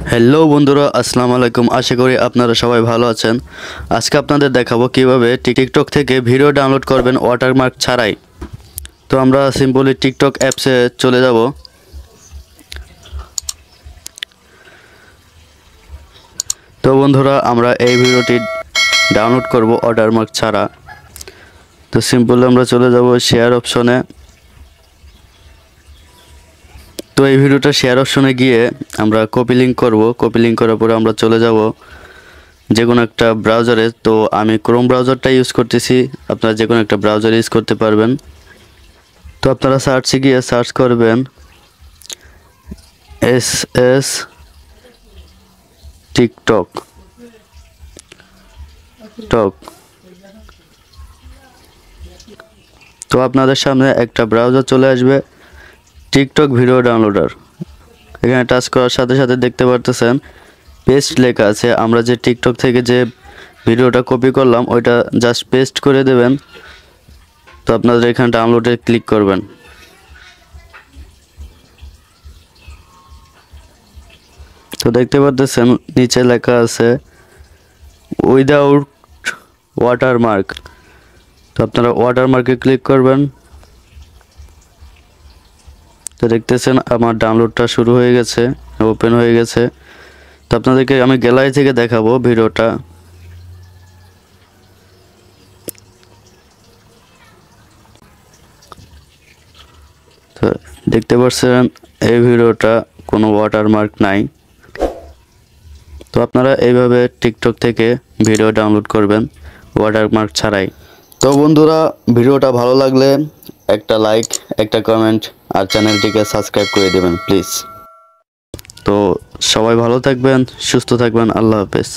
Hello বন্ধুরা, আসসালামু আলাইকুম। আশা করি আপনারা সবাই ভালো আছেন। আজকে আপনাদের দেখাবো কিভাবে টিকটক থেকে ভিডিও ডাউনলোড করবেন ওয়াটারমার্ক ছাড়াই। তো আমরা সিম্পলি টিকটক অ্যাপসে চলে যাব। তো বন্ধুরা, আমরা এই ভিডিওটি ডাউনলোড করব ওয়াটারমার্ক ছাড়া। তো সিম্পলি আমরা চলে যাব শেয়ার অপশনে। তো এই ভিডিওটা শেয়ার অপশনে গিয়ে আমরা কপি লিঙ্ক করব। কপি লিঙ্ক করার পরে আমরা চলে যাব যে কোনো একটা ব্রাউজারে। তো আমি ক্রোম ব্রাউজারটা ইউজ করতেছি, আপনারা যে কোনো একটা ব্রাউজার ইউজ করতে পারবেন। তো আপনারা সার্চে গিয়ে সার্চ করবেন SS টিকটক টক। তো আপনাদের সামনে একটা ব্রাউজার চলে আসবে, টিকটক ভিডিও ডাউনলোডার। এখানে টাচ করার সাথে সাথে দেখতে পারতেছেন পেস্ট লেখা আছে। আমরা যে টিকটক থেকে যে ভিডিওটা কপি করলাম ওইটা জাস্ট পেস্ট করে দেবেন। তো আপনাদের এখানে ডাউনলোডে ক্লিক করবেন। তো দেখতে পারতেছেন নিচে লেখা আছে উইদাউট ওয়াটারমার্ক। তো আপনারা ওয়াটারমার্কে ক্লিক করবেন। তো দেখতেছেন আমার ডাউনলোডটা শুরু হয়ে গেছে, ওপেন হয়ে গেছে। তো আপনাদেরকে আমি গ্যালারি থেকে দেখাবো ভিডিওটা। তো দেখতে পাচ্ছেন এই ভিডিওটা কোনো ওয়াটারমার্ক নাই। তো আপনারা এইভাবে টিকটক থেকে ভিডিও ডাউনলোড করবেন ওয়াটারমার্ক ছাড়াই। তো বন্ধুরা, ভিডিওটা ভালো লাগলে একটা লাইক, একটা কমেন্ট আর চ্যানেলটিকে সাবস্ক্রাইব করে দেবেন প্লিজ। তো সবাই ভালো থাকবেন, সুস্থ থাকবেন। আল্লাহ হাফেজ।